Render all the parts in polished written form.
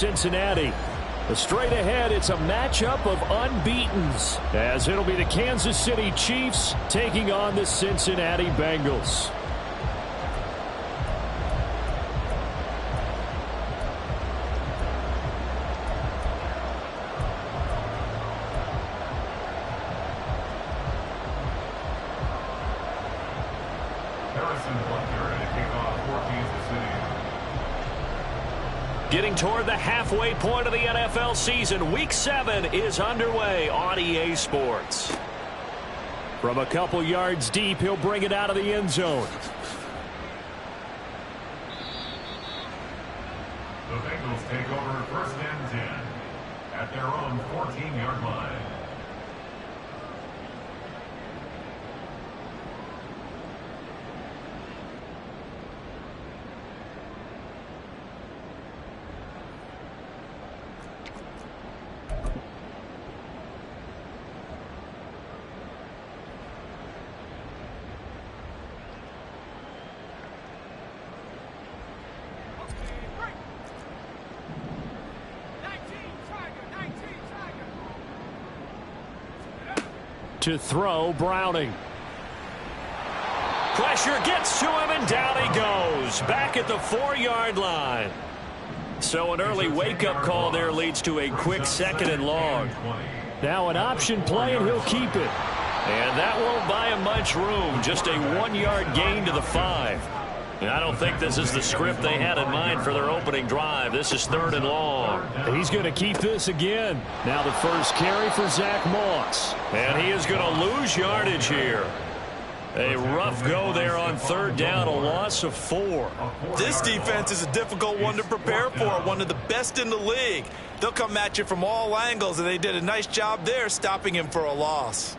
Cincinnati. Straight ahead, it's a matchup of unbeatens, as it'll be the Kansas City Chiefs taking on the Cincinnati Bengals. Getting toward the halfway point of the NFL season, Week 7 is underway on EA Sports. From a couple yards deep, he'll bring it out of the end zone. The Bengals take over 1st and 10 at their own 14-yard line. To throw, Browning. Pressure gets to him, and down he goes. Back at the 4-yard line. So an early wake-up call there leads to a quick 2nd and long. Now an option play, and he'll keep it. And that won't buy him much room. Just a 1-yard gain to the 5. I don't think this is the script they had in mind for their opening drive. This is 3rd and long. He's going to keep this again. Now the first carry for Zach Moss. And he is going to lose yardage here. A rough go there on 3rd down, a loss of 4. This defense is a difficult one to prepare for, one of the best in the league. They'll come at you from all angles, and they did a nice job there stopping him for a loss.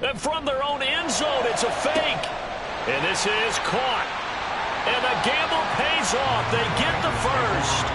And from their own end zone, it's a fake. And this is caught. And the gamble pays off. They get the first.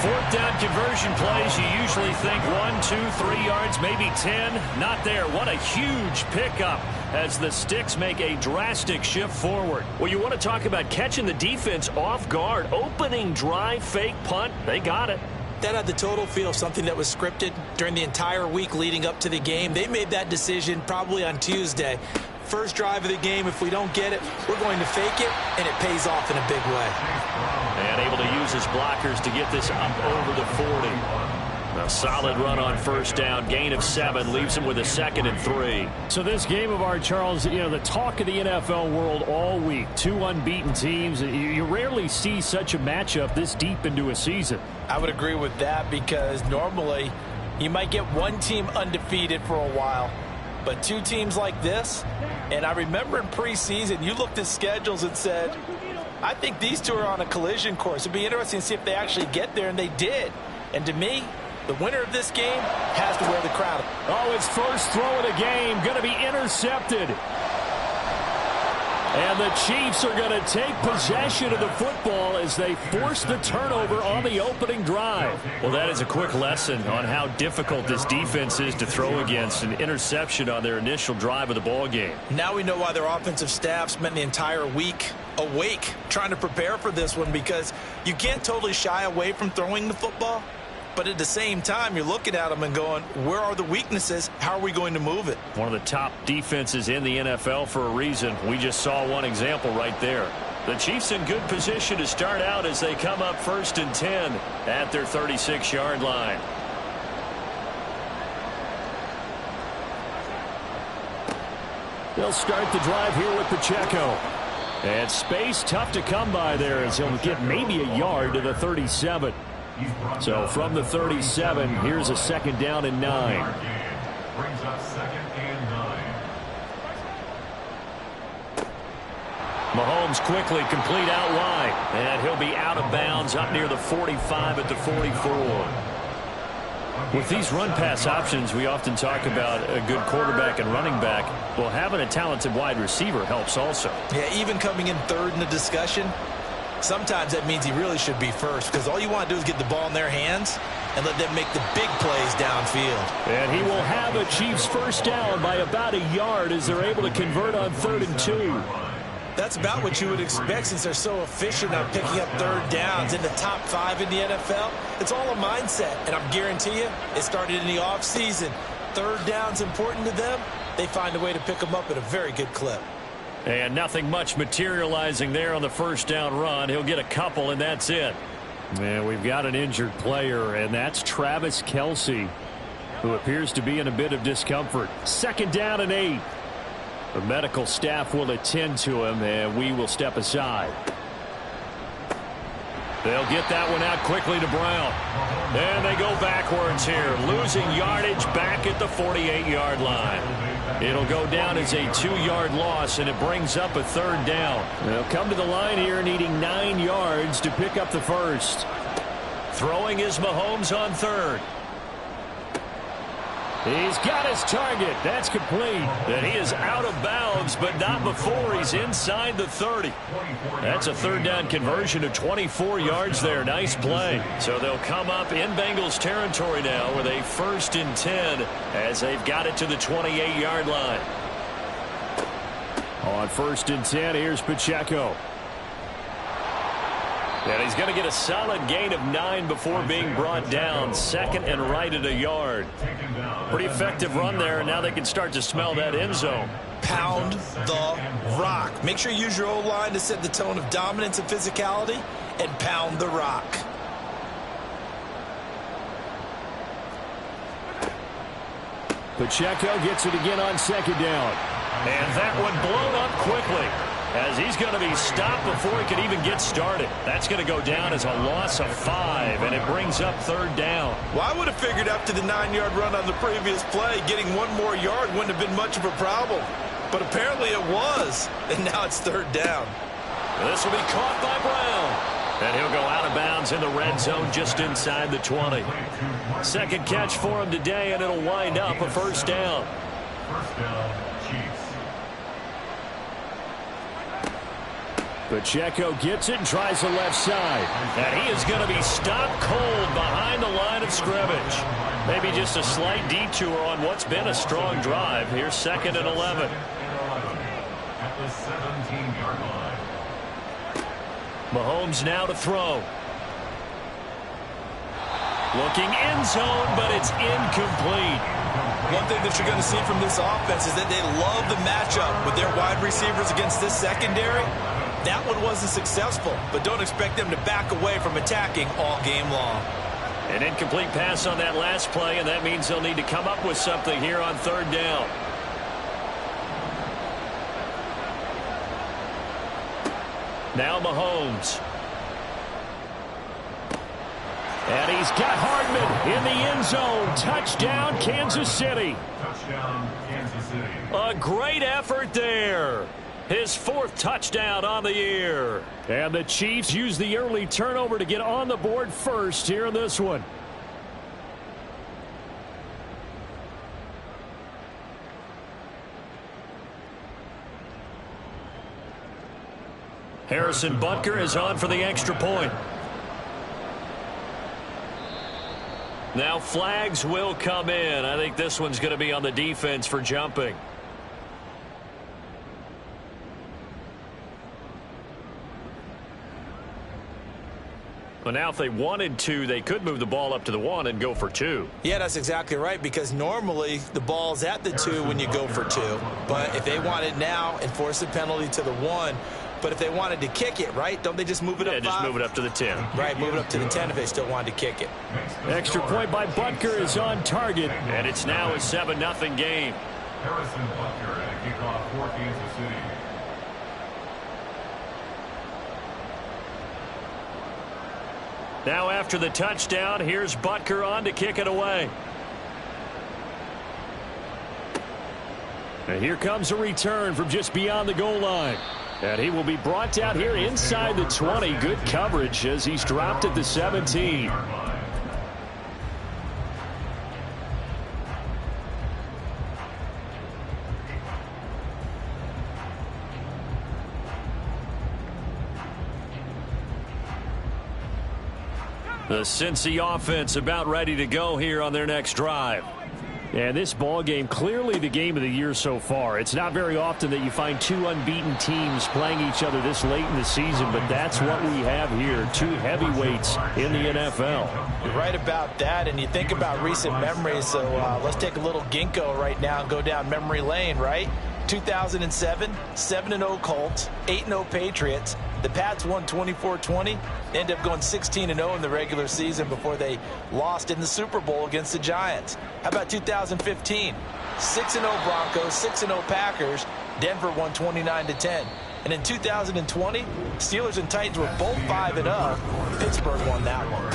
4th down conversion plays, you usually think 1, 2, 3 yards, maybe 10. Not there. What a huge pickup as the Sticks make a drastic shift forward. Well, you want to talk about catching the defense off guard. Opening drive, fake punt. They got it. That had the total feel of something that was scripted during the entire week leading up to the game. They made that decision probably on Tuesday. First drive of the game, if we don't get it, we're going to fake it, and it pays off in a big way. And able to use his blockers to get this up over the 40. A solid run on 1st down. Gain of 7 leaves him with a 2nd and 3. So this game of ours, Charles, the talk of the NFL world all week. 2 unbeaten teams. You rarely see such a matchup this deep into a season. I would agree with that because normally you might get one team undefeated for a while. But 2 teams like this, and I remember in preseason, you looked at schedules and said, I think these 2 are on a collision course. It'd be interesting to see if they actually get there, and they did. And to me, the winner of this game has to wear the crown. Oh, his first throw of the game going to be intercepted. And the Chiefs are going to take possession of the football as they force the turnover on the opening drive. Well, that is a quick lesson on how difficult this defense is to throw against. An interception on their initial drive of the ball game. Now we know why their offensive staff spent the entire week awake trying to prepare for this one, because you can't totally shy away from throwing the football. But at the same time, you're looking at them and going, where are the weaknesses? How are we going to move it? One of the top defenses in the NFL for a reason. We just saw one example right there. The Chiefs in good position to start out as they come up 1st and 10 at their 36-yard line. They'll start the drive here with Pacheco. And space tough to come by there as he'll get maybe a yard to the 37. So from the 37, here's a 2nd down and 9. Brings up 2nd and 9. Mahomes quickly complete out wide. And he'll be out of bounds up near the 45 at the 44. With these run-pass options, we often talk about a good quarterback and running back. Well, having a talented wide receiver helps also. Yeah, even coming in 3rd in the discussion, sometimes that means he really should be first, because all you want to do is get the ball in their hands and let them make the big plays downfield. And he will have a Chiefs 1st down by about a yard as they're able to convert on 3rd and 2. That's about what you would expect since they're so efficient on picking up third downs. In the top 5 in the NFL, it's all a mindset. And I'm guarantee you, it started in the offseason. Third down's important to them. They find a way to pick them up at a very good clip. And nothing much materializing there on the first down run. He'll get a couple, and that's it. And we've got an injured player, and that's Travis Kelce, who appears to be in a bit of discomfort. 2nd down and 8. The medical staff will attend to him, and we will step aside. They'll get that one out quickly to Brown. And they go backwards here, losing yardage back at the 48-yard line. It'll go down as a 2-yard loss, and it brings up a 3rd down. They'll come to the line here needing 9 yards to pick up the first. Throwing is Mahomes on 3rd. He's got his target. That's complete. And he is out of bounds, but not before he's inside the 30. That's a 3rd down conversion of 24 yards there. Nice play. So they'll come up in Bengals territory now with a 1st and 10 as they've got it to the 28-yard line. On 1st and 10, here's Pacheco. And he's going to get a solid gain of 9 before being brought down. 2nd and right at a yard. Pretty effective run there, and now they can start to smell that end zone. Pound the rock. Make sure you use your O-line to set the tone of dominance and physicality, and pound the rock. Pacheco gets it again on 2nd down. And that one blown up quickly, as he's going to be stopped before he can even get started. That's going to go down as a loss of 5, and it brings up 3rd down. Well, I would have figured after the 9-yard run on the previous play, getting 1 more yard wouldn't have been much of a problem. But apparently it was, and now it's 3rd down. This will be caught by Brown. And he'll go out of bounds in the red zone just inside the 20. 2nd catch for him today, and it'll wind up a 1st down. 1st down, Chiefs. Pacheco gets it and tries the left side. And he is going to be stopped cold behind the line of scrimmage. Maybe just a slight detour on what's been a strong drive. Here's 2nd and 11. At the 17-yard line. Mahomes now to throw. Looking end zone, but it's incomplete. One thing that you're going to see from this offense is that they love the matchup with their wide receivers against this secondary. That one wasn't successful, but don't expect them to back away from attacking all game long. An incomplete pass on that last play, and that means they'll need to come up with something here on 3rd down. Now Mahomes. And he's got Hardman in the end zone. Touchdown, Kansas City. Touchdown, Kansas City. A great effort there. His 4th touchdown on the year. And the Chiefs use the early turnover to get on the board first here in this one. Harrison Butker is on for the extra point. Now flags will come in. I think this one's going to be on the defense for jumping. Well, now if they wanted to, they could move the ball up to the 1 and go for 2. Yeah, that's exactly right, because normally the ball's at the 2 when you go for 2. But if they want it now, enforce the penalty to the 1. But if they wanted to kick it, right, don't they just move it up 5? Yeah, just move it up to the 10. Right, move it up to the 10 if they still wanted to kick it. Extra point by Butker is on target, and it's now a 7-0 game. Harrison Butker at a kickoff for Kansas City. Now after the touchdown, here's Butker on to kick it away. And here comes a return from just beyond the goal line. And he will be brought down here inside the 20. Good coverage as he's dropped at the 17. The Cincy offense about ready to go here on their next drive. And this ball game, clearly the game of the year so far. It's not very often that you find two unbeaten teams playing each other this late in the season, but that's what we have here, two heavyweights in the NFL. You're right about that, and you think about recent memories, so let's take a little ginkgo right now and go down memory lane, right? 2007, 7-0 Colts, 8-0 Patriots. The Pats won 24-20, ended up going 16-0 in the regular season before they lost in the Super Bowl against the Giants. How about 2015? 6-0 Broncos, 6-0 Packers. Denver won 29-10. And in 2020, Steelers and Titans were both 5-0. Pittsburgh won that one.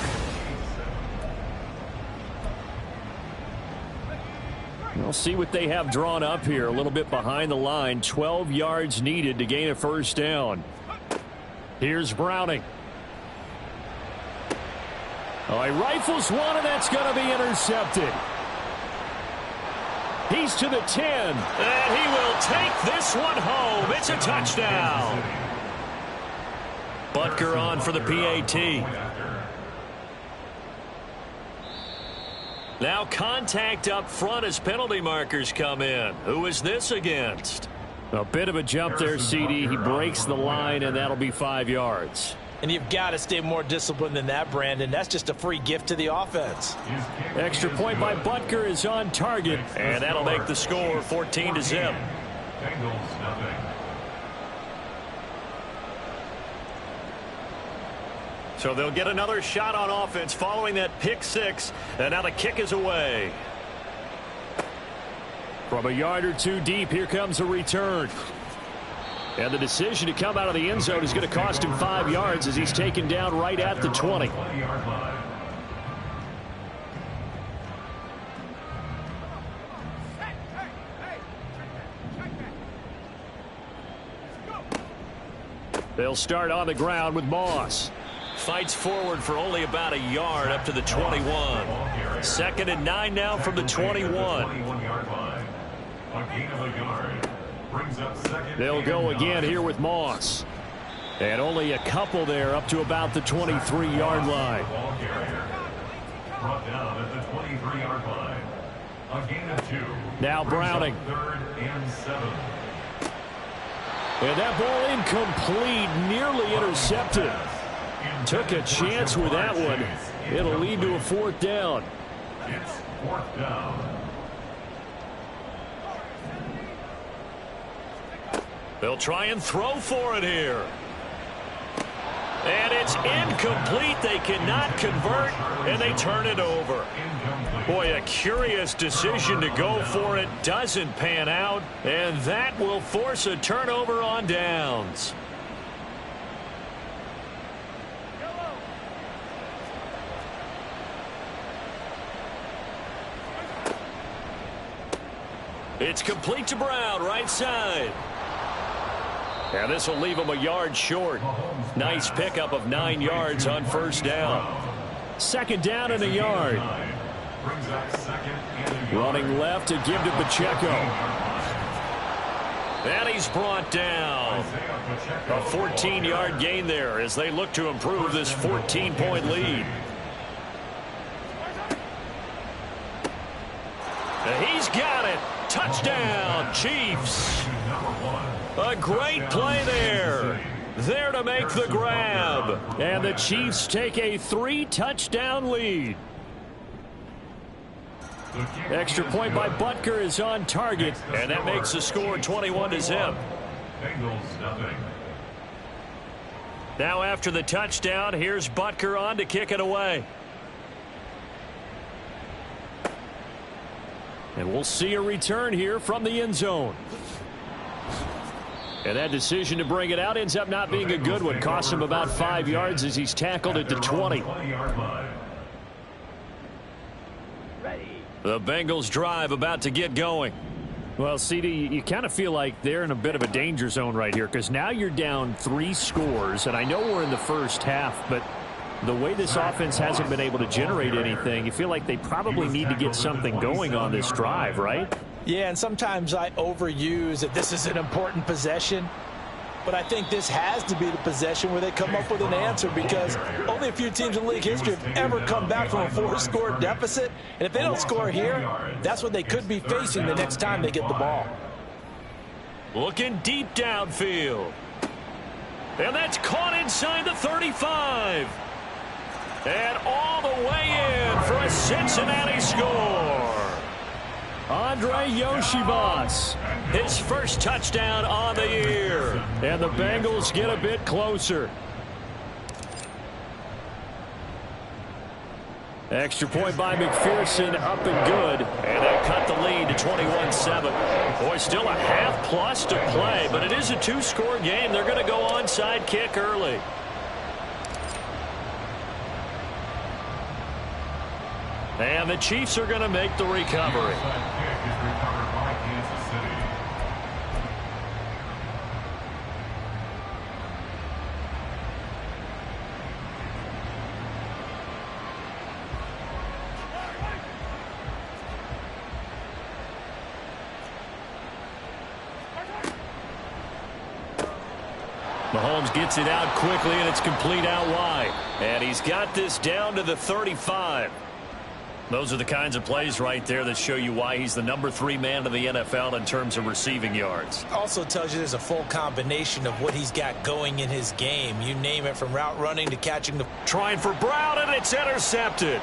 We'll see what they have drawn up here. A little bit behind the line. 12 yards needed to gain a first down. Here's Browning. Oh, he rifles one, and that's going to be intercepted. He's to the 10. And he will take this one home. It's a touchdown. Butker on for the PAT. Now contact up front as penalty markers come in. Who is this against? A bit of a jump there, CD. He breaks the line, and that'll be 5 yards. And you've got to stay more disciplined than that, Brandon. That's just a free gift to the offense. Extra point by Butker is on target, and that'll make the score 14-0. Bengals nothing. So they'll get another shot on offense following that pick six, and now the kick is away. From a yard or two deep, here comes a return. And the decision to come out of the end zone is going to cost him 5 yards as he's taken down right at the 20. 20-yard line. They'll start on the ground with Moss. Fights forward for only about a yard up to the 21. 2nd and 9 now from the 21. 21-yard line. A gain of a yard. Brings up second. They'll go again here with Moss. And only a couple there up to about the 23-yard line. Ball carrier. Brought down at the 23-yard line. A gain of 2. Now Browning. 3rd and 7. And that ball incomplete, nearly intercepted. Took a chance with that one. It'll lead to a 4th down. It's 4th down. They'll try and throw for it here. And it's incomplete. They cannot convert, and they turn it over. Boy, a curious decision to go for it. Doesn't pan out, and that will force a turnover on downs. It's complete to Brown, right side. And this will leave him a yard short. Nice pickup of 9 yards on first down. 2nd down and a yard. Running left to give to Pacheco. And he's brought down. A 14-yard gain there as they look to improve this 14-point lead. And he's got it. Touchdown, Chiefs. A great play there. There to make the grab. And the Chiefs take a 3-touchdown lead. Extra point by Butker is on target, and that makes the score 21-0. Bengals nothing. Now after the touchdown, here's Butker on to kick it away. And we'll see a return here from the end zone. And that decision to bring it out ends up not being a good one. Costs him about 5 yards as he's tackled at the 20. The Bengals drive about to get going. Well, CD, you kind of feel like they're in a bit of a danger zone right here because now you're down 3 scores. And I know we're in the first half, but the way this offense hasn't been able to generate anything, you feel like they probably need to get something going on this drive, right? Yeah, and sometimes I overuse that this is an important possession. but I think this has to be the possession where they come up with an answer, because only a few teams in league history have ever come back from a 4-score deficit. And if they don't score here, that's what they could be facing the next time they get the ball. Looking deep downfield. And that's caught inside the 35. And all the way in for a Cincinnati score. Andre Yoshibas, his first touchdown on the year. And the Bengals get a bit closer. Extra point by McPherson, up and good. And they cut the lead to 21-7. Boy, still a half plus to play, but it is a 2-score game. They're going to go onside kick early. And the Chiefs are going to make the recovery. Mahomes gets it out quickly, and it's complete out wide. And he's got this down to the 35. Those are the kinds of plays right there that show you why he's the number 3 man in the NFL in terms of receiving yards. Also tells you there's a full combination of what he's got going in his game. You name it, from route running to catching the... Trying for Brown, and it's intercepted.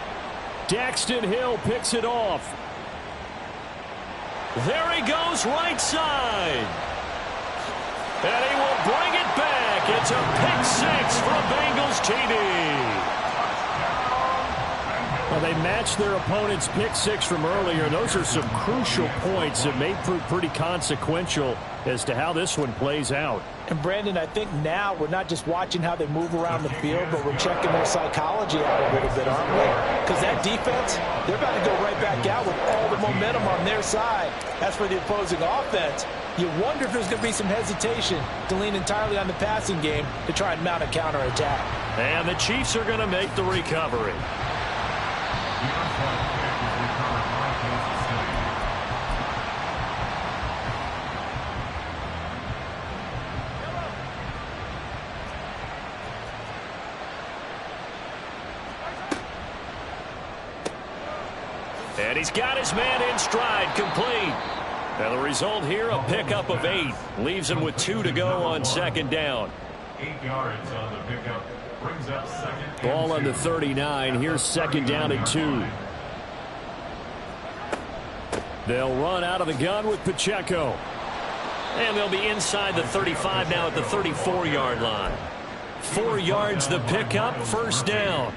Daxton Hill picks it off. There he goes, right side. And he will bring it back. It's a pick-6 for a Bengals TD. Well, they matched their opponent's pick-6 from earlier. Those are some crucial points that may prove pretty consequential as to how this one plays out. And, Brandon, I think now we're not just watching how they move around the field, but we're checking their psychology out a little bit, aren't we? Because that defense, they're about to go right back out with all the momentum on their side. As for the opposing offense, you wonder if there's going to be some hesitation to lean entirely on the passing game to try and mount a counterattack. And the Chiefs are going to make the recovery. And he's got his man in stride, complete. Now the result here, a pickup of 8. Leaves him with 2 to go on second down. 8 yards on the pickup. Brings up second. Ball on the 39. Here's second down and 2. They'll run out of the gun with Pacheco. And they'll be inside the 35 now at the 34-yard line. 4 yards the pickup, first down.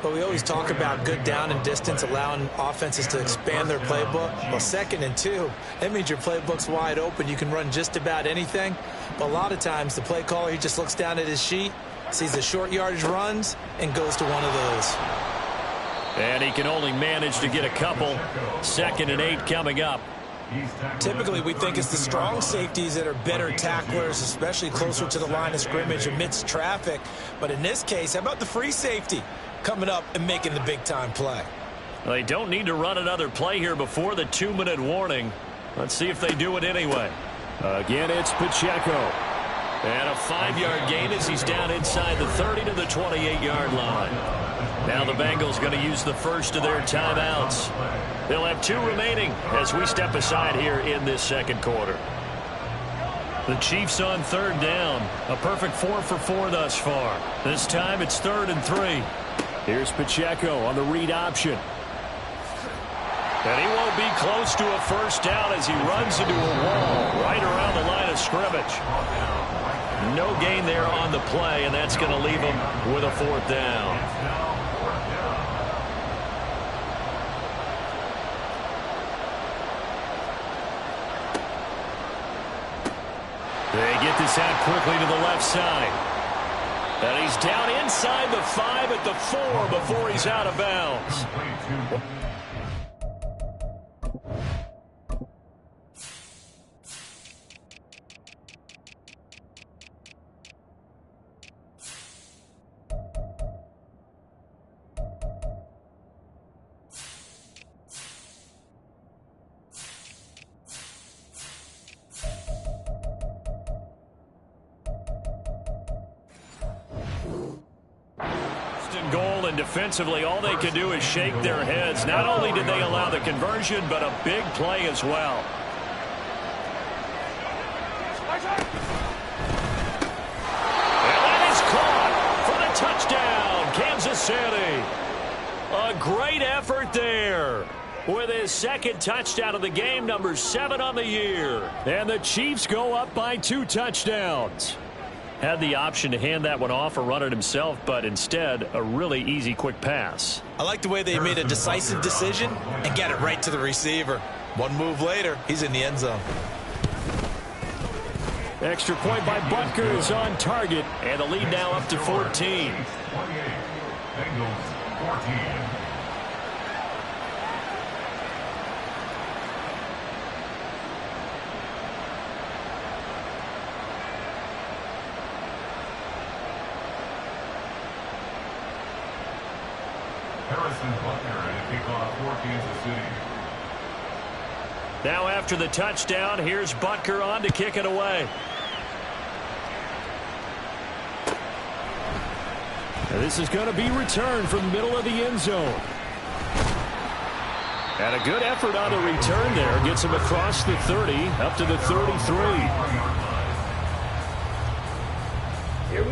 But we always talk about good down and distance, allowing offenses to expand their playbook. Well, second and 2, that means your playbook's wide open. You can run just about anything. But a lot of times, the play caller, he just looks down at his sheet, sees the short yardage runs, and goes to one of those. And he can only manage to get a couple. Second and 8 coming up. Typically, we think it's the strong safeties that are better tacklers, especially closer to the line of scrimmage amidst traffic. But in this case, how about the free safety coming up and making the big-time play? They don't need to run another play here before the 2-minute warning. Let's see if they do it anyway. Again, it's Pacheco. And a 5-yard gain as he's down inside the 30 to the 28-yard line. Now the Bengals going to use the first of their timeouts. They'll have 2 remaining as we step aside here in this second quarter. The Chiefs on third down. A perfect 4 for 4 thus far. This time it's 3rd and 3. Here's Pacheco on the read option. And he won't be close to a first down as he runs into a wall right around the line of scrimmage. No gain there on the play, and that's going to leave him with a 4th down. They get this out quickly to the left side. And he's down inside the 5 at the 4 before he's out of bounds. And goal, and defensively, all they can do is shake their heads. Not only did they allow the conversion, but a big play as well. And that is caught for the touchdown, Kansas City. A great effort there. With his second touchdown of the game, number 7 on the year. And the Chiefs go up by 2 touchdowns. Had the option to hand that one off or run it himself, but instead, a really easy, quick pass. I like the way they made a decisive decision and got it right to the receiver. One move later, he's in the end zone. Extra point by Butker is on target, and the lead now up to 14. 28. Bengals 14. Harrison Butker and a kickoff for Kansas City. Now after the touchdown, here's Butker on to kick it away. And this is going to be returned from the middle of the end zone. And a good effort on the return there. Gets him across the 30, up to the 33.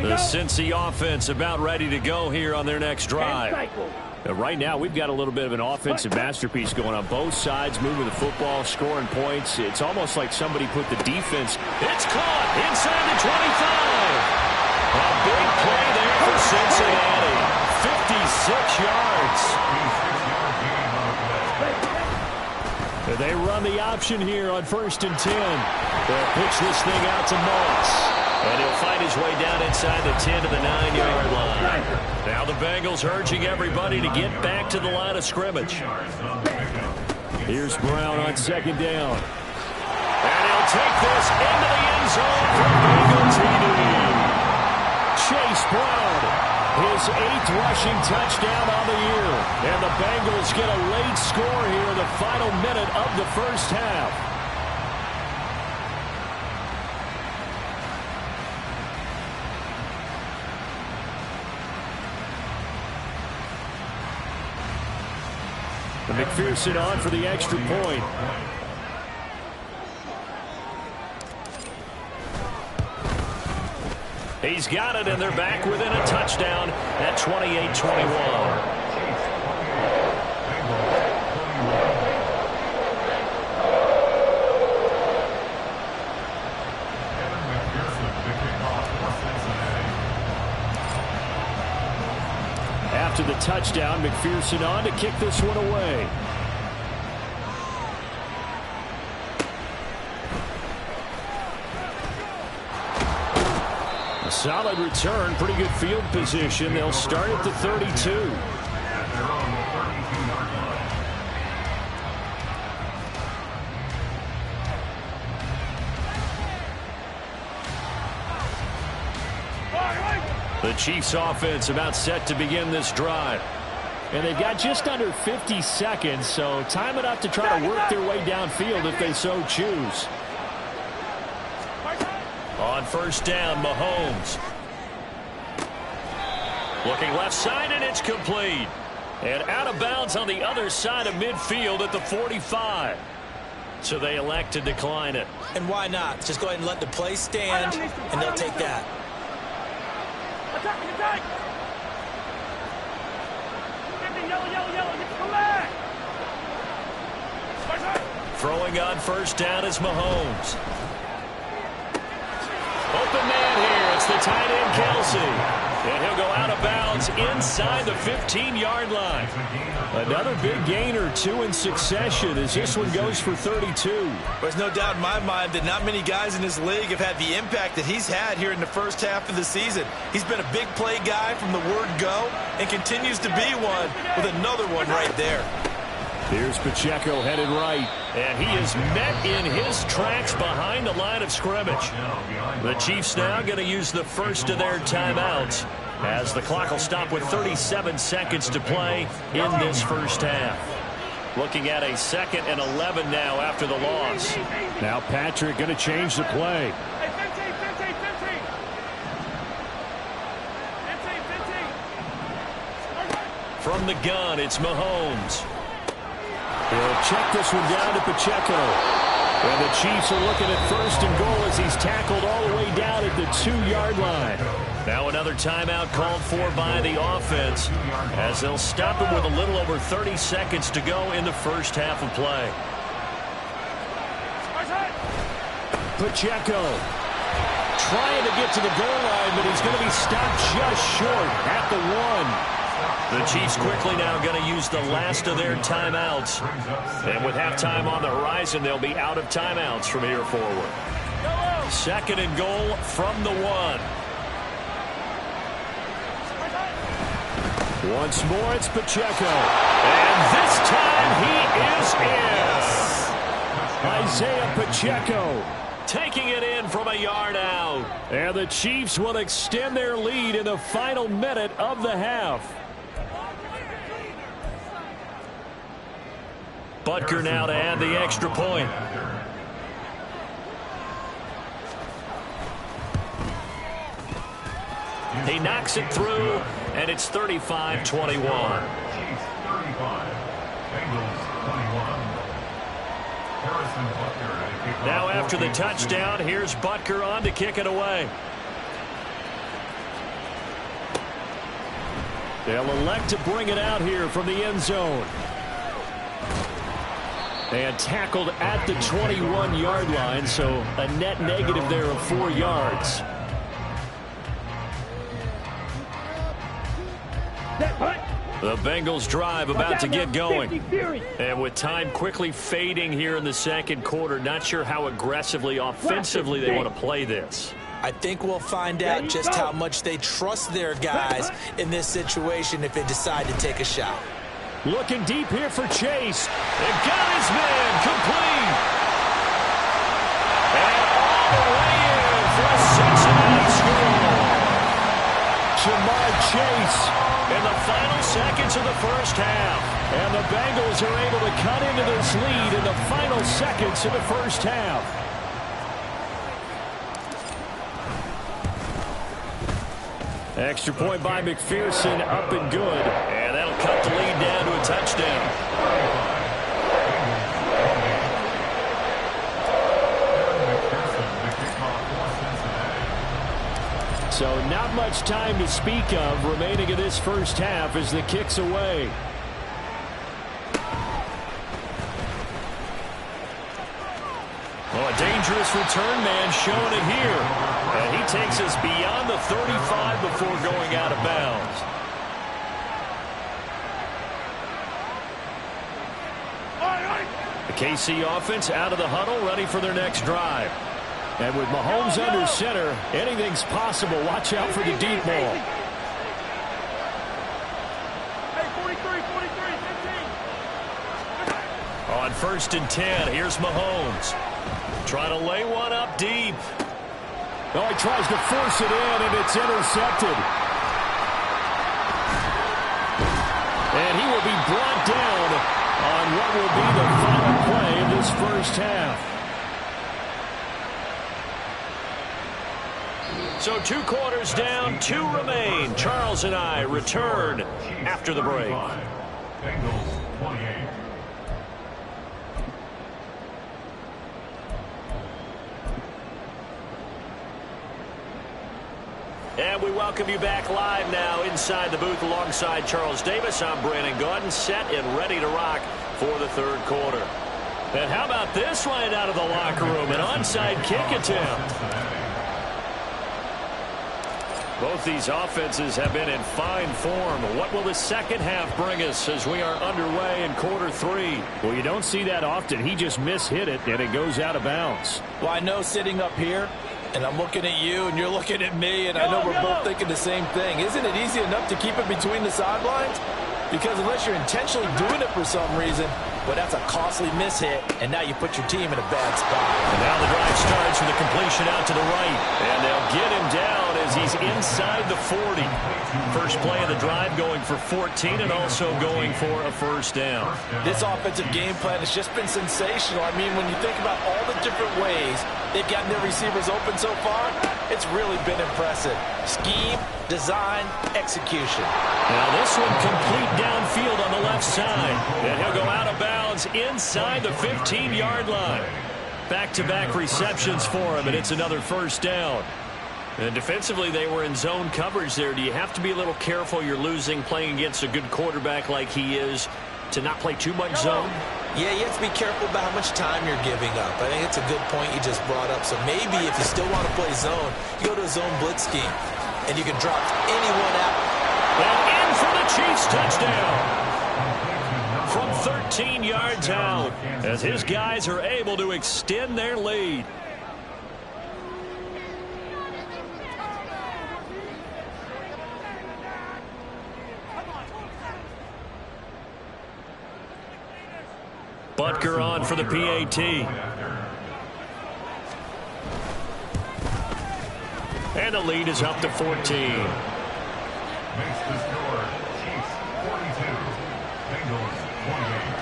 The Cincy offense about ready to go here on their next drive. Right now, we've got a little bit of an offensive masterpiece going on both sides, moving the football, scoring points. It's almost like somebody put the defense. It's caught inside the 25. A big play there for Cincinnati. 56 yards. They run the option here on 1st and 10. They'll pitch this thing out to Moss. And he'll find his way down inside the 10 to the 9-yard line. Now the Bengals urging everybody to get back to the line of scrimmage. Here's Brown on 2nd down. And he'll take this into the end zone for Bengal TD. Chase Brown, his 8th rushing touchdown on the year. And the Bengals get a late score here in the final minute of the first half. McPherson on for the extra point. He's got it, and they're back within a touchdown at 28-21. After the touchdown, McPherson on to kick this one away. A solid return, pretty good field position. They'll start at the 32. At their own 32-yard line. The Chiefs offense about set to begin this drive. And they've got just under 50 seconds, so time enough to try to work their way downfield if they so choose. On 1st down, Mahomes. Looking left side, and it's complete. And out of bounds on the other side of midfield at the 45. So they elect to decline it. And why not? Just go ahead and let the play stand, and they'll take that. Attack! Throwing on 1st down is Mahomes. Open man here. It's the tight end, Kelsey. And he'll go out of bounds inside the 15-yard line. Another big gain or 2 in succession as this one goes for 32. There's no doubt in my mind that not many guys in this league have had the impact that he's had here in the first half of the season. He's been a big play guy from the word go and continues to be one with another one right there. Here's Pacheco headed right, and he is met in his tracks behind the line of scrimmage. The Chiefs now going to use the first of their timeouts as the clock will stop with 37 seconds to play in this first half. Looking at a 2nd and 11 now after the loss. Now Patrick going to change the play. From the gun, it's Mahomes. He'll check this one down to Pacheco. And the Chiefs are looking at 1st and goal as he's tackled all the way down at the 2-yard line. Now another timeout called for by the offense as they'll stop him with a little over 30 seconds to go in the first half of play. Pacheco trying to get to the goal line, but he's going to be stopped just short at the 1. The Chiefs quickly now going to use the last of their timeouts. And with halftime on the horizon, they'll be out of timeouts from here forward. 2nd and goal from the 1. Once more, it's Pacheco. And this time he is in. Isaiah Pacheco taking it in from a yard out. And the Chiefs will extend their lead in the final minute of the half. Butker now to add the extra point. He knocks it through, and it's 35-21. Chiefs 35, Bengals 21. Harrison Butker. Now after the touchdown, here's Butker on to kick it away. They'll elect to bring it out here from the end zone. And tackled at the 21-yard line, so a net negative there of 4 yards. The Bengals drive about to get going. And with time quickly fading here in the second quarter, not sure how aggressively, offensively they want to play this. I think we'll find out just how much they trust their guys in this situation if they decide to take a shot. Looking deep here for Chase. And got his man complete. And all the way in for a Cincinnati score. Ja'Marr Chase. In the final seconds of the first half. And the Bengals are able to cut into this lead in the final seconds of the first half. Extra point by McPherson, up and good. And that'll cut the lead down to a touchdown. So not much time to speak of remaining in this first half as the kick's away. Well, a dangerous return man showing it here. And he takes us beyond the 35 before going out of bounds. The KC offense out of the huddle, ready for their next drive. And with Mahomes under center, anything's possible. Watch out for the deep ball. On 1st and 10, here's Mahomes. Trying to lay one up deep. Oh, he tries to force it in, and it's intercepted. And he will be brought down on what will be the final play of this first half. So 2 quarters down, 2 remain. Charles and I return after the break. Bengals 28. And we welcome you back live now inside the booth alongside Charles Davis. I'm Brandon Gaudin, set and ready to rock for the 3rd quarter. And how about this one out of the locker room? An onside kick attempt. Both these offenses have been in fine form. What will the second half bring us as we are underway in quarter 3? Well, you don't see that often. He just mishit it, and it goes out of bounds. Well, I know sitting up here, and I'm looking at you, and you're looking at me, and I know we're both thinking the same thing. Isn't it easy enough to keep it between the sidelines? Because unless you're intentionally doing it for some reason, well, that's a costly mishit, and now you put your team in a bad spot. And now the drive starts with a completion out to the right. And they'll get him down as he's inside the 40. First play of the drive going for 14 and also going for a first down. This offensive game plan has just been sensational. I mean, when you think about all the different ways they've gotten their receivers open so far, It's really been impressive. Scheme, design, execution. Now this one complete downfield on the left side. And he'll go out of bounds inside the 15-yard line. Back-to-back receptions for him, and it's another first down. And defensively, they were in zone coverage there. Do you have to be a little careful? You're losing playing against a good quarterback like he is to not play too much zone? Yeah, you have to be careful about how much time you're giving up. I think it's a good point you just brought up. So maybe if you still want to play zone, you go to a zone blitz scheme, and you can drop anyone out. And in for the Chiefs touchdown. From 13 yards out, as his guys are able to extend their lead. Butker on for the PAT. And the lead is up to 14. Makes the score Chiefs 42, Bengals 28.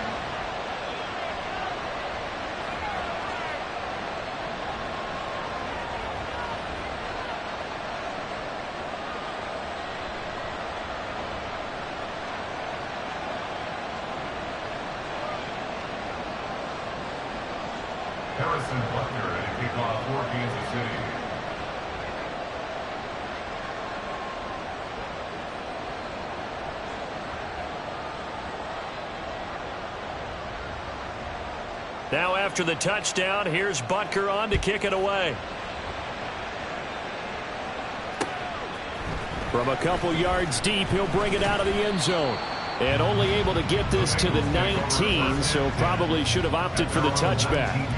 Harrison Butker at a kickoff for Kansas City. Now after the touchdown, here's Butker on to kick it away. From a couple yards deep, he'll bring it out of the end zone. And only able to get this to the 19, so probably should have opted for the touchback.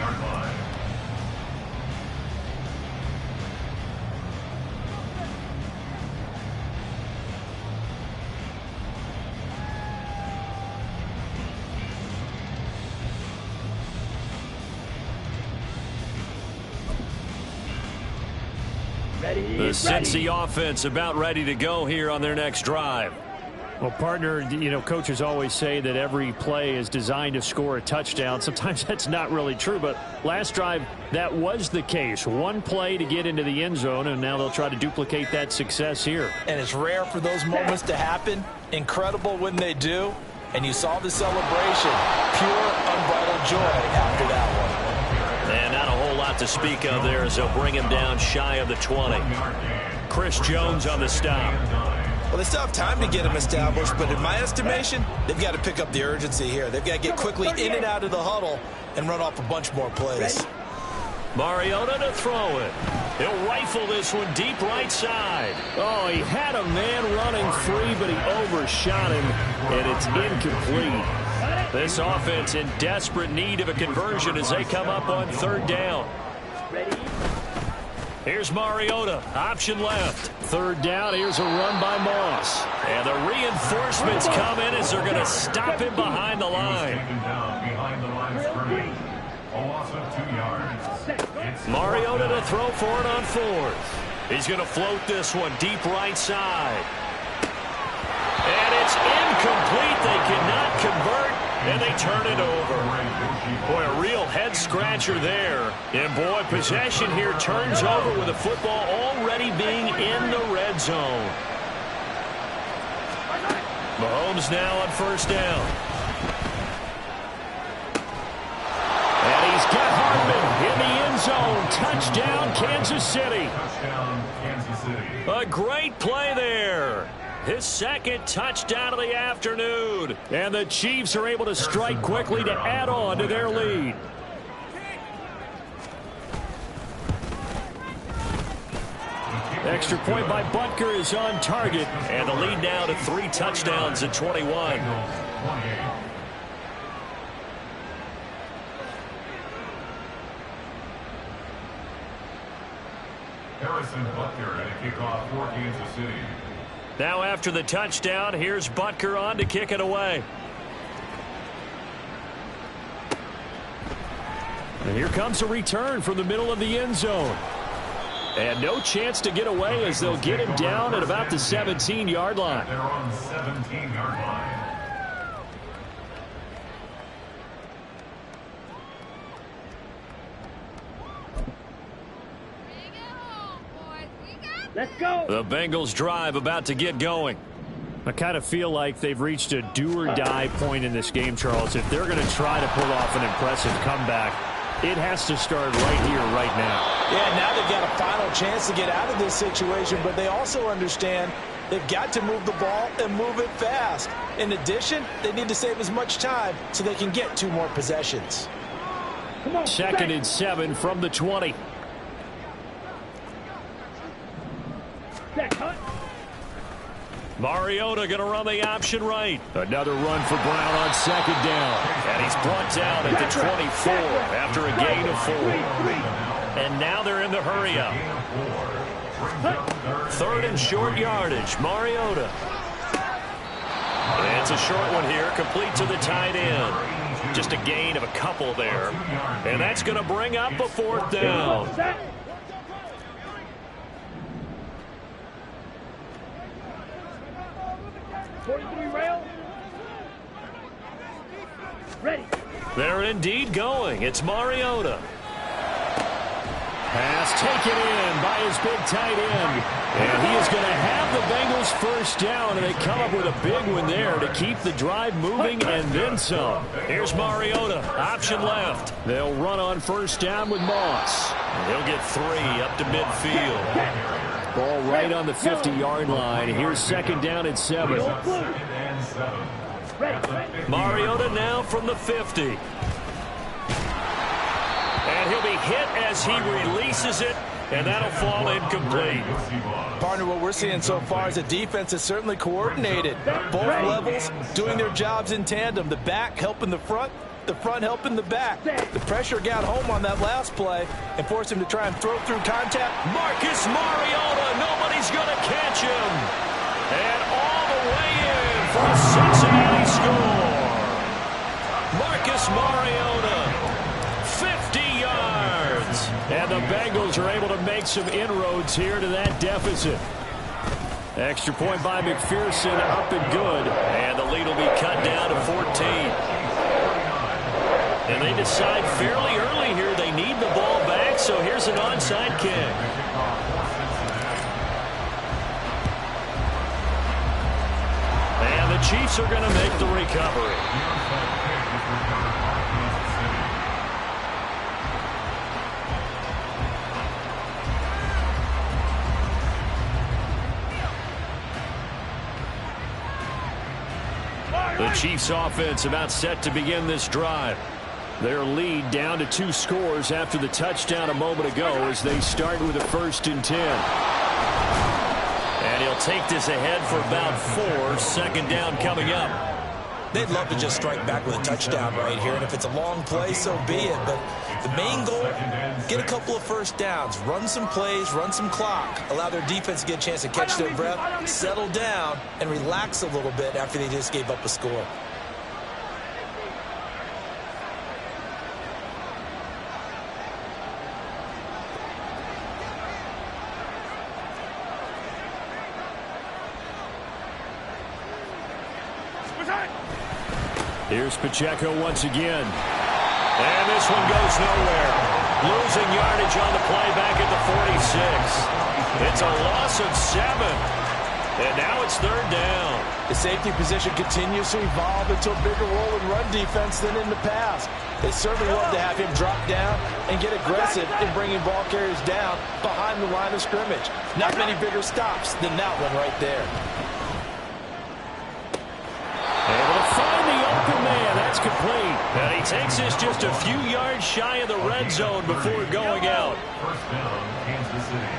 The Cincy offense about ready to go here on their next drive. Well, partner, you know, coaches always say that every play is designed to score a touchdown. Sometimes that's not really true, but last drive, that was the case. One play to get into the end zone, and now they'll try to duplicate that success here. And it's rare for those moments to happen. Incredible when they do. And you saw the celebration. Pure, unbridled joy after that one. And not a whole lot to speak of there as they'll bring him down shy of the 20. Chris Jones on the stop. Well, they still have time to get him established, but in my estimation, they've got to pick up the urgency here. They've got to get quickly in and out of the huddle and run off a bunch more plays. Mariota to throw it. He'll rifle this one deep right side. Oh, he had a man running free, but he overshot him, and it's incomplete. This offense in desperate need of a conversion as they come up on third down. Here's Mariota, option left. Third down, here's a run by Moss. And the reinforcements come in as they're going to stop him behind the line. Behind the line of scrimmage. A loss of 2 yards. Mariota to throw for it on fourth. He's going to float this one deep right side. And it's incomplete. They cannot convert, and they turn it over. Boy, a real head-scratcher there. And, boy, possession here turns over with the football already being in the red zone. Mahomes now on first down. And he's got Hardman in the end zone. Touchdown, Kansas City. Touchdown, Kansas City. A great play there. His second touchdown of the afternoon. And the Chiefs are able to strike quickly to add on to their lead. Extra point by Butker is on target. And the lead now to 3 touchdowns at 21. Harrison Butker at a kickoff for Kansas City. Now after the touchdown, here's Butker on to kick it away. And here comes a return from the middle of the end zone. And no chance to get away as they'll get him down at about the 17-yard line. They're on 17-yard line. Let's go. The Bengals drive about to get going. I kind of feel like they've reached a do-or-die point in this game, Charles. If they're going to try to pull off an impressive comeback, it has to start right here, right now. Yeah, now they've got a final chance to get out of this situation, but they also understand they've got to move the ball and move it fast. In addition, they need to save as much time so they can get 2 more possessions. Come on, 2nd and 7 from the 20. Mariota going to run the option right. Another run for Brown on 2nd down. And he's brought down at the 24 after a gain of 4. And now they're in the hurry up. 3rd and short yardage. Mariota. And it's a short one here, complete to the tight end. Just a gain of a couple there. And that's going to bring up a 4th down. Ready. They're indeed going. It's Mariota. Pass taken in by his big tight end. And he is going to have the Bengals first down, and they come up with a big one there to keep the drive moving and then some. Here's Mariota, option left. They'll run on first down with Moss. He'll get 3 up to midfield. Ball right on the 50-yard line. Here's 2nd down and 7. Mariota now from the 50. And he'll be hit as he releases it, and that'll fall incomplete. Partner, what we're seeing so far is the defense is certainly coordinated. Both levels doing their jobs in tandem. The back helping the front helping the back. The pressure got home on that last play and forced him to try and throw through contact. Marcus Mariota, nobody's going to catch him. And all the way in for a Cincinnati score. Marcus Mariota, 50 yards. And the Bengals are able to make some inroads here to that deficit. Extra point by McPherson, up and good. And the lead will be cut down to 14. And they decide fairly early here they need the ball back, so here's an onside kick. And the Chiefs are going to make the recovery. The Chiefs offense about set to begin this drive. Their lead down to 2 scores after the touchdown a moment ago as they start with a 1st and 10. And he'll take this ahead for about 4. 2nd down coming up. They'd love to just strike back with a touchdown right here, and if it's a long play, so be it. But the main goal, get a couple of first downs, run some plays, run some clock, allow their defense to get a chance to catch their breath, settle down, and relax a little bit after they just gave up a score. Here's Pacheco once again. And this one goes nowhere. Losing yardage on the play back at the 46. It's a loss of 7. And now it's 3rd down. The safety position continues to evolve into a bigger role in run defense than in the past. They certainly love to have him drop down and get aggressive in bringing ball carriers down behind the line of scrimmage. Not many bigger stops than that one right there. Able to find the open man. That's complete. And he takes this just a few yards shy of the red zone before going out. 1st down, Kansas City.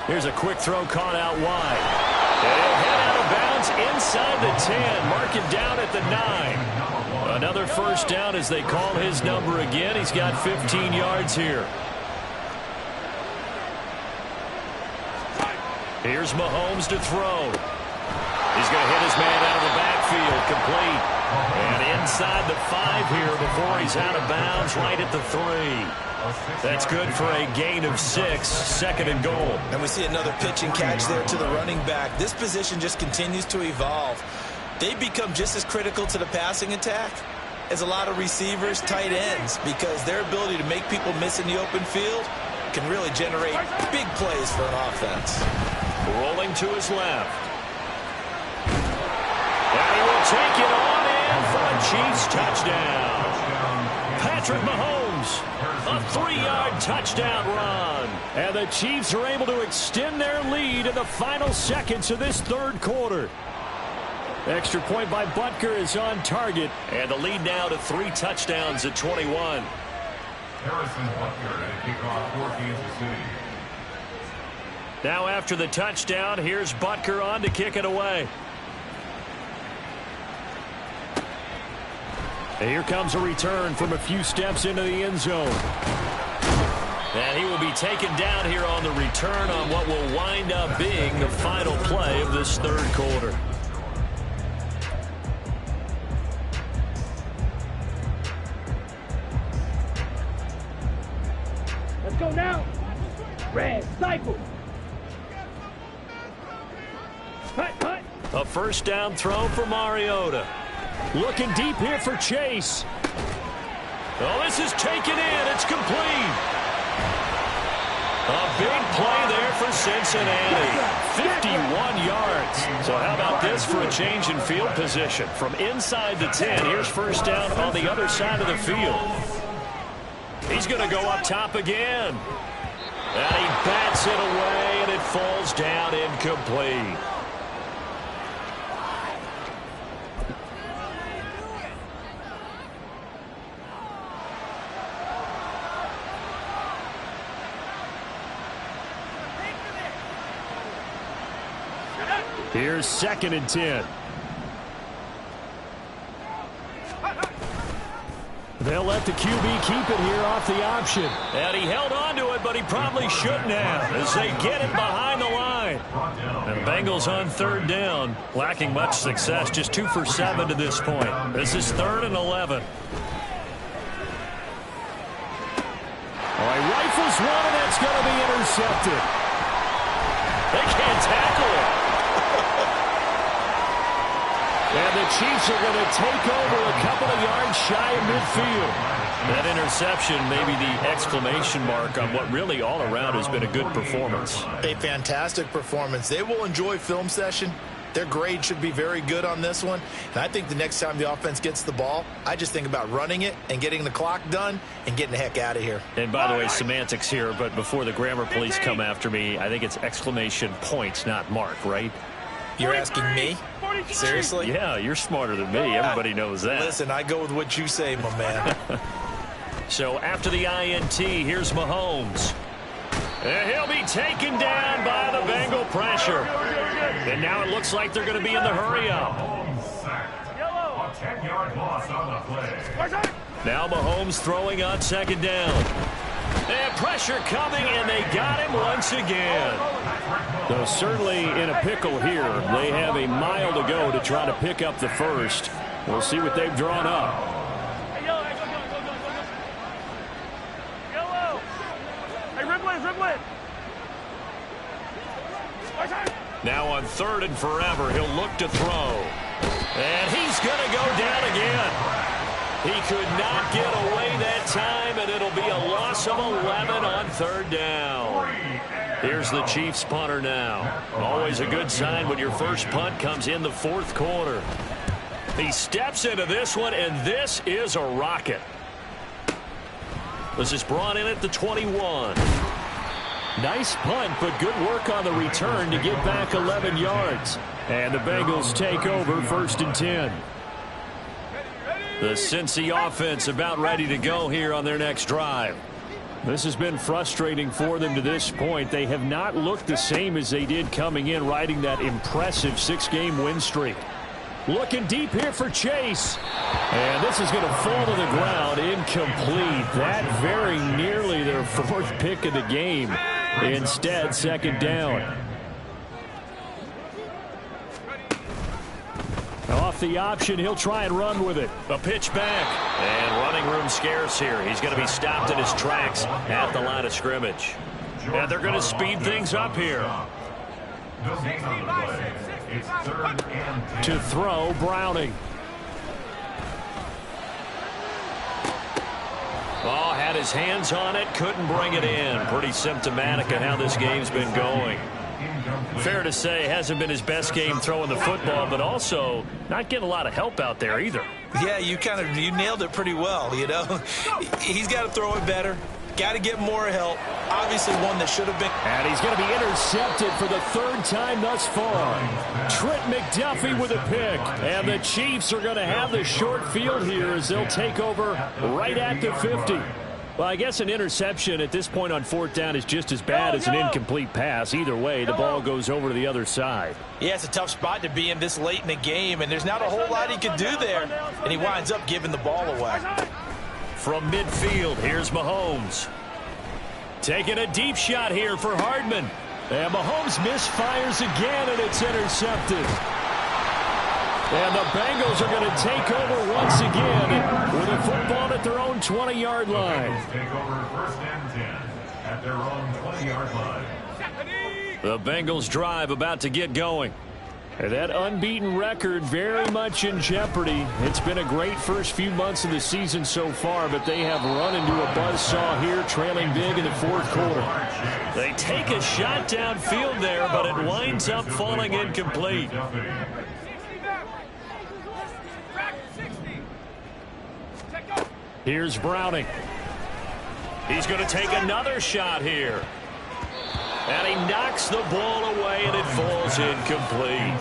Here's a quick throw caught out wide. And he'll head out of bounds inside the 10. Mark him down at the 9. Another 1st down as they call his number again. He's got 15 yards here. Here's Mahomes to throw. He's going to hit his man out of the backfield, complete. And inside the 5 here before he's out of bounds, right at the 3. That's good for a gain of 6, 2nd and goal. And we see another pitch and catch there to the running back. This position just continues to evolve. They become just as critical to the passing attack is a lot of receivers, tight ends, because their ability to make people miss in the open field can really generate big plays for an offense. Rolling to his left. And he will take it on in for a Chiefs touchdown. Patrick Mahomes, a 3-yard touchdown run. And the Chiefs are able to extend their lead in the final seconds of this third quarter. Extra point by Butker is on target. And the lead now to 3 touchdowns at 21. Harrison Butker to kick off for Kansas City. Now after the touchdown, here's Butker on to kick it away. And here comes a return from a few steps into the end zone. And he will be taken down here on the return on what will wind up being the final play of this third quarter. Let's go now. Red, cycle. Cut. A first down throw for Mariota. Looking deep here for Chase. Oh, this is taken in. It's complete. A big play there for Cincinnati. 51 yards. So how about this for a change in field position? From inside the 10, here's first down on the other side of the field. He's going to go up top again. And he bats it away, and it falls down incomplete. Here's 2nd and 10. They'll let the QB keep it here off the option. And he held on to it, but he probably shouldn't have as they get it behind the line. And Bengals on 3rd down, lacking much success, just 2 for 7 to this point. This is 3rd and 11. Oh, he rifles one, and that's going to be intercepted. They can't tackle it. And the Chiefs are going to take over a couple of yards shy of midfield. That interception may be the exclamation mark on what really all around has been a good performance. A fantastic performance. They will enjoy film session. Their grade should be very good on this one. And I think the next time the offense gets the ball, I just think about running it and getting the clock done and getting the heck out of here. And by the way, semantics here, but before the grammar police come after me, I think it's exclamation points, not mark, right? You're asking me? Seriously? Yeah, you're smarter than me. Everybody knows that. Listen, I go with what you say, my man. So after the INT, here's Mahomes. And he'll be taken down by the Bengal pressure. And now it looks like they're going to be in the hurry-up. A 10-yard loss on the play. Now Mahomes throwing on 2nd down. And pressure coming, and they got him once again. Though certainly in a pickle here. They have a mile to go to try to pick up the first. We'll see what they've drawn up. Yellow. Hey, Riblet. Now on 3rd and forever, he'll look to throw. And he's going to go down again. He could not get away that time, and it'll be a loss of 11 on 3rd down. Here's the Chiefs punter now. Always a good sign when your first punt comes in the 4th quarter. He steps into this one, and this is a rocket. This is brought in at the 21. Nice punt, but good work on the return to get back 11 yards. And the Bengals take over 1st and 10. The Cincy offense about ready to go here on their next drive. This has been frustrating for them to this point. They have not looked the same as they did coming in, riding that impressive 6-game win streak. Looking deep here for Chase. And this is going to fall to the ground, incomplete. That very nearly their 4th pick of the game. Instead, 2nd down. Off the option, he'll try and run with it. A pitch back. And running room scarce here. He's going to be stopped in his tracks at the line of scrimmage. And they're going to speed things up here. No gain on the play. It's 3rd and 10. To throw, Browning. Oh, had his hands on it, couldn't bring it in. Pretty symptomatic of how this game's been going. Fair to say, hasn't been his best game throwing the football, but also not getting a lot of help out there either. Yeah, you nailed it pretty well, you know. He's got to throw it better. Got to get more help. Obviously one that should have been. And he's going to be intercepted for the third time thus far. Trent McDuffie with a pick. And the Chiefs are going to have the short field here as they'll take over right at the 50. Well, I guess an interception at this point on fourth down is just as bad as an incomplete pass. Either way, the ball goes over to the other side. Yeah, it's a tough spot to be in this late in the game, and there's not a whole lot he can do there. And he winds up giving the ball away. From midfield, here's Mahomes. Taking a deep shot here for Hardman. And Mahomes misfires again, and it's intercepted. And the Bengals are going to take over once again with a football at their own 20-yard line. The Bengals take over first and 10 at their own 20-yard line. The Bengals drive about to get going. And that unbeaten record very much in jeopardy. It's been a great first few months of the season so far, but they have run into a buzzsaw here, trailing big in the fourth quarter. They take a shot downfield there, but it winds up falling incomplete. Here's Browning. He's going to take another shot here. And he knocks the ball away, and it falls incomplete.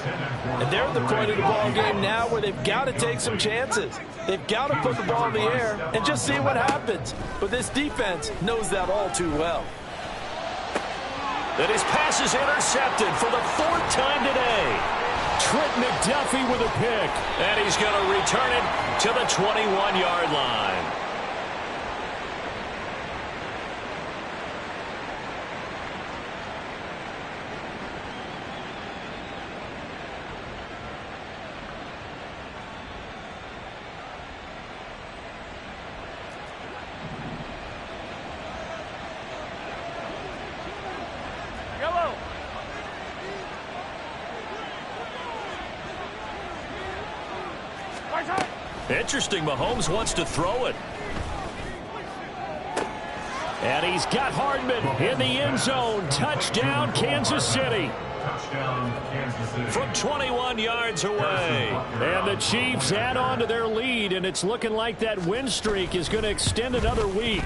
And they're at the point of the ball game now where they've got to take some chances. They've got to put the ball in the air and just see what happens. But this defense knows that all too well. And his pass is intercepted for the fourth time today. Trent McDuffie with a pick. And he's going to return it to the 21-yard line. Interesting, Mahomes wants to throw it. And he's got Hardman in the end zone. Touchdown, Kansas City. Touchdown, Kansas City. From 21 yards away. And the Chiefs add on to their lead, and it's looking like that win streak is going to extend another week.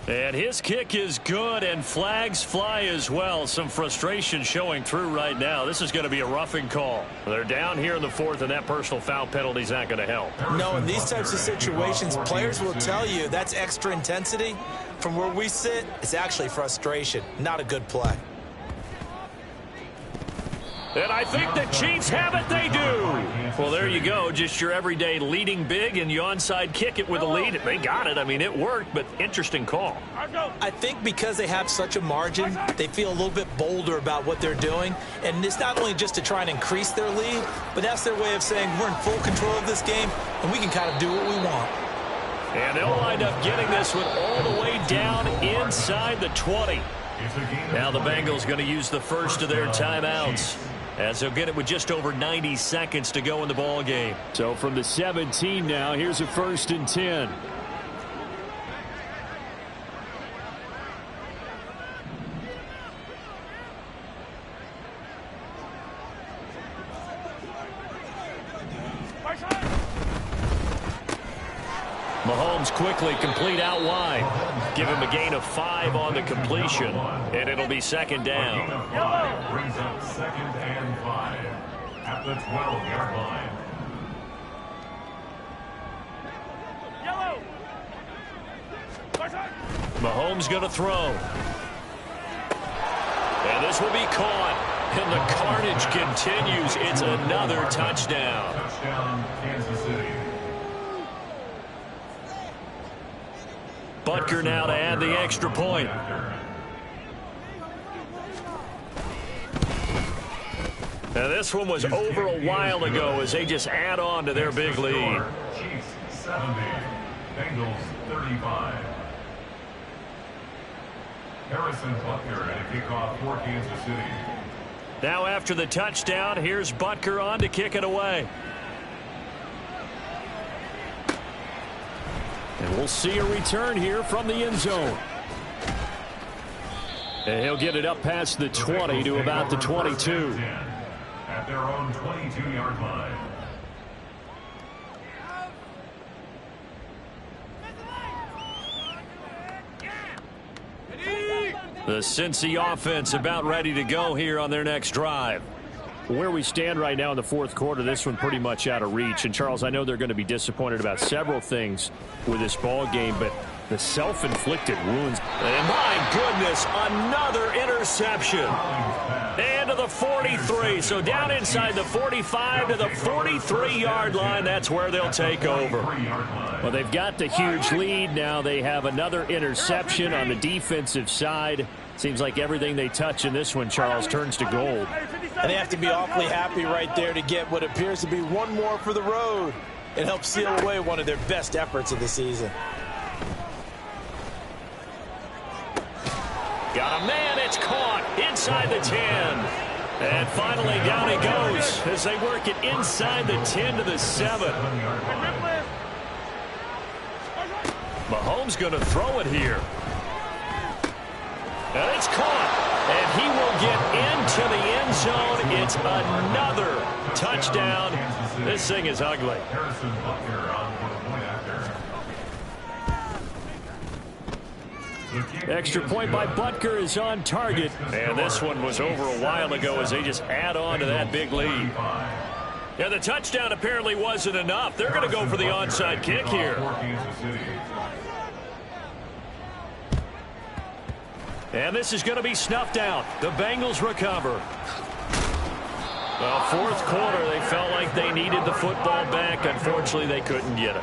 And his kick is good, and flags fly as well. Some frustration showing through right now. This is going to be a roughing call. They're down here in the fourth, and that personal foul penalty is not going to help. No, in these types of situations, players will tell you that's extra intensity. From where we sit, it's actually frustration, not a good play. And I think the Chiefs have it. They do. Well, there you go. Just your everyday leading big, and you onside kick it with a lead. They got it. I mean, it worked, but interesting call. I think because they have such a margin, they feel a little bit bolder about what they're doing. And it's not only just to try and increase their lead, but that's their way of saying we're in full control of this game, and we can kind of do what we want. And they'll wind up getting this one all the way down inside the 20. Now the Bengals going to use the first of their timeouts, as they'll get it with just over 90 seconds to go in the ball game. So from the 17 now, here's a 1st and 10. Mahomes quickly complete out wide. Give him a gain of 5 on the completion, and it'll be second down. Brings up 2nd and 5 at the 12-yard line. Mahomes going to throw. And this will be caught. And the carnage continues. It's another touchdown. Touchdown, Kansas City. Butker now to add the extra point. Now this one was over a while ago as they just add on to their big lead. Chiefs 70, Bengals 35. Harrison Butker at a kickoff for Kansas City. Now after the touchdown, here's Butker on to kick it away. And We'll see a return here from the end zone. And he'll get it up past the 20 to about the 22. At their own 22-yard line. The Cincy offense about ready to go here on their next drive. Where we stand right now in the fourth quarter, this one pretty much out of reach. And, Charles, I know they're going to be disappointed about several things with this ball game, but the self-inflicted wounds. And my goodness, another interception. And to the 43. So down inside the 45 to the 43-yard line. That's where they'll take over. Well, they've got the huge lead. Now they have another interception on the defensive side. Seems like everything they touch in this one, Charles, turns to gold. And they have to be awfully happy right there to get what appears to be one more for the road. It helps seal away one of their best efforts of the season. Got a man, it's caught inside the 10. And finally down he goes as they work it inside the 10 to the 7. Mahomes going to throw it here. And it's caught. And he will get into the end zone. It's another touchdown. This thing is ugly. Harrison Butker on for the point after. Extra point by Butker is on target. And this one was over a while ago as they just add on to that big lead. Yeah, the touchdown apparently wasn't enough. They're going to go for the onside kick here. And this is going to be snuffed out. The Bengals recover. Well, fourth quarter, they felt like they needed the football back. Unfortunately, they couldn't get it.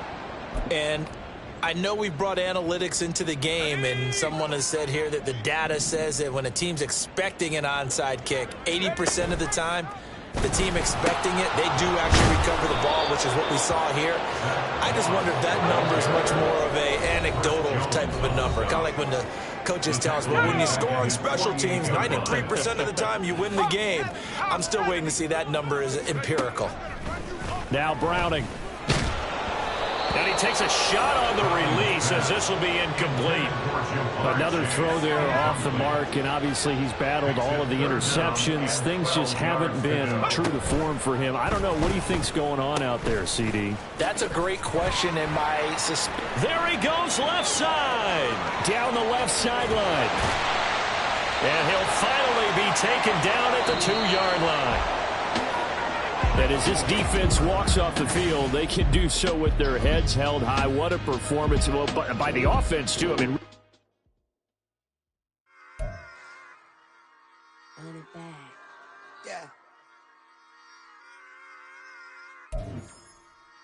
And I know we've brought analytics into the game, and someone has said here that the data says that when a team's expecting an onside kick, 80% of the time, the team expecting it, they do actually recover the ball, which is what we saw here. I just wonder if that number is much more of an anecdotal type of a number. Kind of like when the coaches tell us, well, when you score on special teams, 93% of the time you win the game. I'm still waiting to see that number is empirical. Now Browning. And he takes a shot on the release as this will be incomplete. Another throw there off the mark, and obviously he's battled all of the interceptions. Things just haven't been true to form for him. I don't know. What do you think's going on out there, CD? That's a great question, and there he goes left side. Down the left sideline. And he'll finally be taken down at the 2-yard line. And as this defense walks off the field, they can do so with their heads held high. What a performance by the offense, too. I mean,